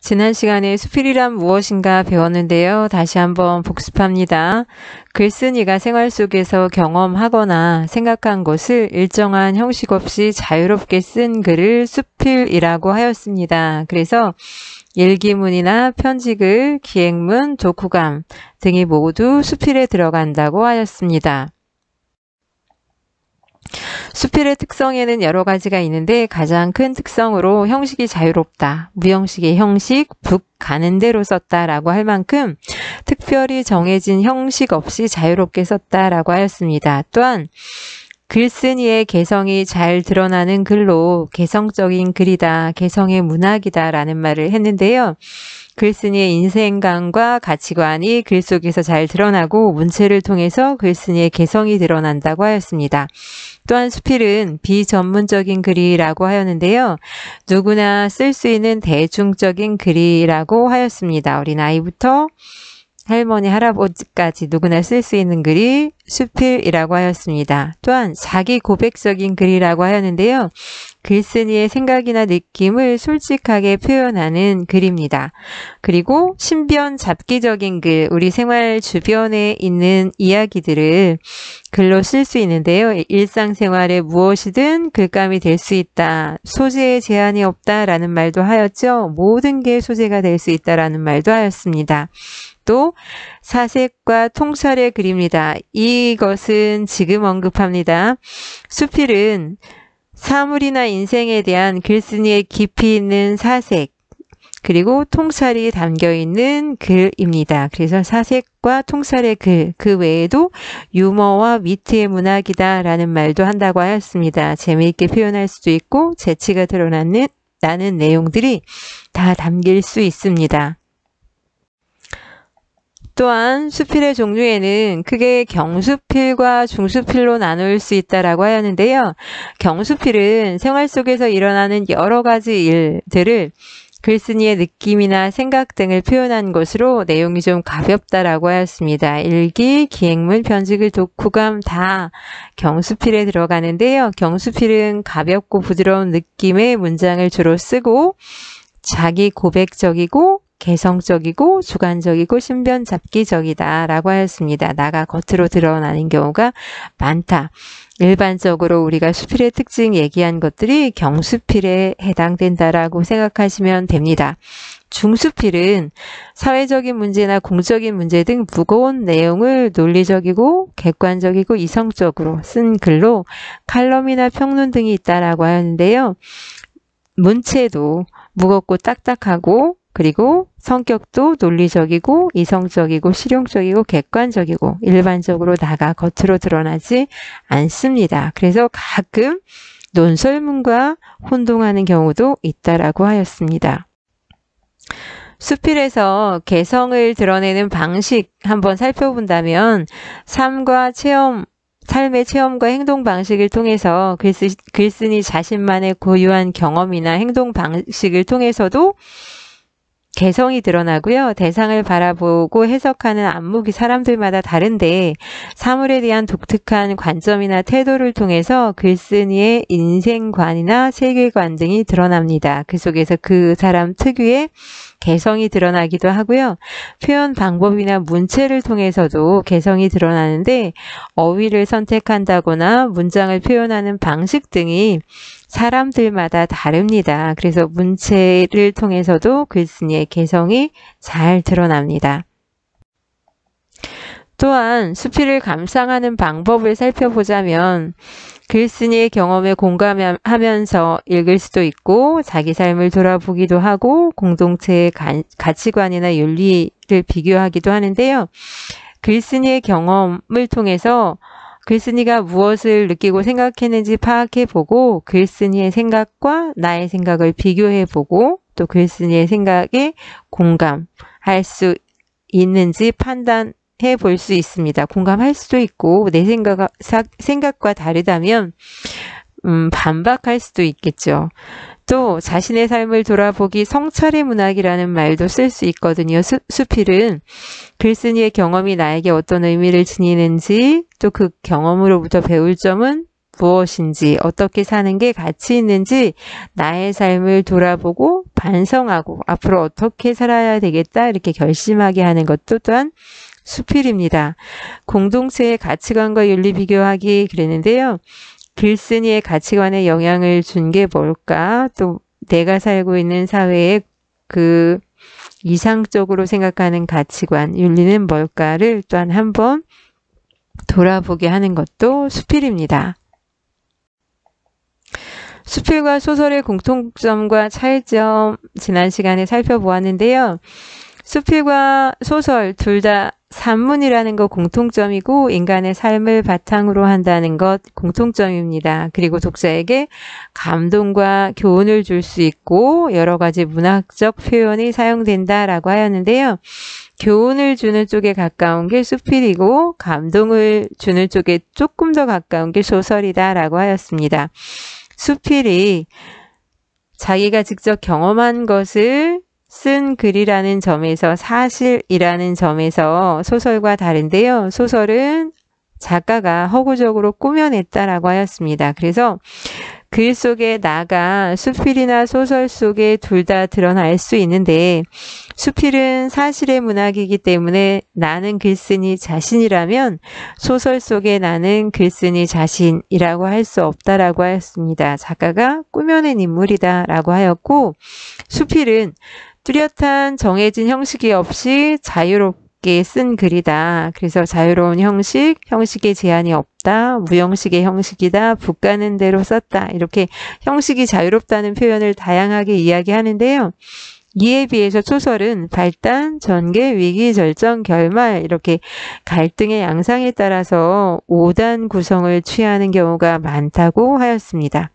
지난 시간에 수필이란 무엇인가 배웠는데요. 다시 한번 복습합니다. 글쓴이가 생활 속에서 경험하거나 생각한 것을 일정한 형식 없이 자유롭게 쓴 글을 수필이라고 하였습니다. 그래서 일기문이나 편지글, 기행문, 독후감 등이 모두 수필에 들어간다고 하였습니다. 수필의 특성에는 여러 가지가 있는데 가장 큰 특성으로 형식이 자유롭다, 무형식의 형식, 북 가는 대로 썼다라고 할 만큼 특별히 정해진 형식 없이 자유롭게 썼다라고 하였습니다. 또한 글쓴이의 개성이 잘 드러나는 글로 개성적인 글이다, 개성의 문학이다 라는 말을 했는데요. 글쓴이의 인생관과 가치관이 글 속에서 잘 드러나고 문체를 통해서 글쓴이의 개성이 드러난다고 하였습니다. 또한 수필은 비전문적인 글이라고 하였는데요. 누구나 쓸 수 있는 대중적인 글이라고 하였습니다. 어린아이부터 할머니, 할아버지까지 누구나 쓸 수 있는 글이 수필이라고 하였습니다. 또한 자기 고백적인 글이라고 하였는데요. 글쓴이의 생각이나 느낌을 솔직하게 표현하는 글입니다. 그리고 신변 잡기적인 글, 우리 생활 주변에 있는 이야기들을 글로 쓸 수 있는데요. 일상생활에 무엇이든 글감이 될 수 있다. 소재에 제한이 없다라는 말도 하였죠. 모든 게 소재가 될 수 있다라는 말도 하였습니다. 또 사색과 통찰의 글입니다. 이것은 지금 언급합니다. 수필은 사물이나 인생에 대한 글쓴이의 깊이 있는 사색 그리고 통찰이 담겨있는 글입니다. 그래서 사색과 통찰의 글, 그 외에도 유머와 위트의 문학이다 라는 말도 한다고 하였습니다. 재미있게 표현할 수도 있고 재치가 드러나는 내용들이 다 담길 수 있습니다. 또한 수필의 종류에는 크게 경수필과 중수필로 나눌 수 있다라고 하였는데요. 경수필은 생활 속에서 일어나는 여러 가지 일들을 글쓴이의 느낌이나 생각 등을 표현한 것으로 내용이 좀 가볍다라고 하였습니다. 일기, 기행문, 편지글, 독후감 다 경수필에 들어가는데요. 경수필은 가볍고 부드러운 느낌의 문장을 주로 쓰고 자기 고백적이고 개성적이고 주관적이고 신변 잡기적이다 라고 하였습니다. 나가 겉으로 드러나는 경우가 많다. 일반적으로 우리가 수필의 특징 얘기한 것들이 경수필에 해당된다라고 생각하시면 됩니다. 중수필은 사회적인 문제나 공적인 문제 등 무거운 내용을 논리적이고 객관적이고 이성적으로 쓴 글로 칼럼이나 평론 등이 있다라고 하는데요. 문체도 무겁고 딱딱하고 그리고 성격도 논리적이고 이성적이고 실용적이고 객관적이고 일반적으로 나가 겉으로 드러나지 않습니다. 그래서 가끔 논설문과 혼동하는 경우도 있다라고 하였습니다. 수필에서 개성을 드러내는 방식 한번 살펴본다면 삶의 체험과 행동 방식을 통해서 글쓴이 자신만의 고유한 경험이나 행동 방식을 통해서도 개성이 드러나고요. 대상을 바라보고 해석하는 안목이 사람들마다 다른데 사물에 대한 독특한 관점이나 태도를 통해서 글쓴이의 인생관이나 세계관 등이 드러납니다. 그 속에서 그 사람 특유의 개성이 드러나기도 하고요. 표현 방법이나 문체를 통해서도 개성이 드러나는데 어휘를 선택한다거나 문장을 표현하는 방식 등이 사람들마다 다릅니다. 그래서 문체를 통해서도 글쓴이의 개성이 잘 드러납니다. 또한 수필을 감상하는 방법을 살펴보자면 글쓴이의 경험에 공감하면서 읽을 수도 있고 자기 삶을 돌아보기도 하고 공동체의 가치관이나 윤리를 비교하기도 하는데요. 글쓴이의 경험을 통해서 글쓴이가 무엇을 느끼고 생각했는지 파악해보고 글쓴이의 생각과 나의 생각을 비교해보고 또 글쓴이의 생각에 공감할 수 있는지 판단해 볼 수 있습니다. 공감할 수도 있고 내 생각과 다르다면 반박할 수도 있겠죠. 또 자신의 삶을 돌아보기 성찰의 문학이라는 말도 쓸 수 있거든요. 수필은 글쓴이의 경험이 나에게 어떤 의미를 지니는지 또 그 경험으로부터 배울 점은 무엇인지, 어떻게 사는 게 가치 있는지 나의 삶을 돌아보고 반성하고 앞으로 어떻게 살아야 되겠다 이렇게 결심하게 하는 것도 또한 수필입니다. 공동체의 가치관과 윤리 비교하기 그랬는데요. 글쓴이의 가치관에 영향을 준 게 뭘까? 또 내가 살고 있는 사회에 그 이상적으로 생각하는 가치관, 윤리는 뭘까를 또한 한번 돌아보게 하는 것도 수필입니다. 수필과 소설의 공통점과 차이점 지난 시간에 살펴보았는데요. 수필과 소설 둘 다 산문이라는 거 공통점이고 인간의 삶을 바탕으로 한다는 것 공통점입니다. 그리고 독자에게 감동과 교훈을 줄 수 있고 여러 가지 문학적 표현이 사용된다라고 하였는데요. 교훈을 주는 쪽에 가까운 게 수필이고 감동을 주는 쪽에 조금 더 가까운 게 소설이다라고 하였습니다. 수필이 자기가 직접 경험한 것을 쓴 글이라는 점에서 사실이라는 점에서 소설과 다른데요. 소설은 작가가 허구적으로 꾸며냈다라고 하였습니다. 그래서 글 속에 나가 수필이나 소설 속에 둘 다 드러날 수 있는데 수필은 사실의 문학이기 때문에 나는 글쓴이 자신이라면 소설 속에 나는 글쓴이 자신이라고 할 수 없다라고 하였습니다. 작가가 꾸며낸 인물이다라고 하였고 수필은 뚜렷한 정해진 형식이 없이 자유롭게 쓴 글이다. 그래서 자유로운 형식에 제한이 없다. 무형식의 형식이다. 북가는 대로 썼다. 이렇게 형식이 자유롭다는 표현을 다양하게 이야기하는데요. 이에 비해서 소설은 발단, 전개, 위기, 절정, 결말 이렇게 갈등의 양상에 따라서 5단 구성을 취하는 경우가 많다고 하였습니다.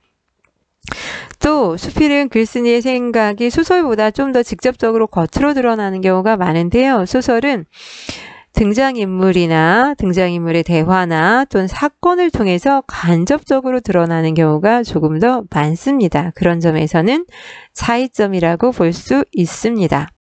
또 수필은 글쓴이의 생각이 소설보다 좀 더 직접적으로 겉으로 드러나는 경우가 많은데요. 소설은 등장인물이나 등장인물의 대화나 또는 사건을 통해서 간접적으로 드러나는 경우가 조금 더 많습니다. 그런 점에서는 차이점이라고 볼 수 있습니다.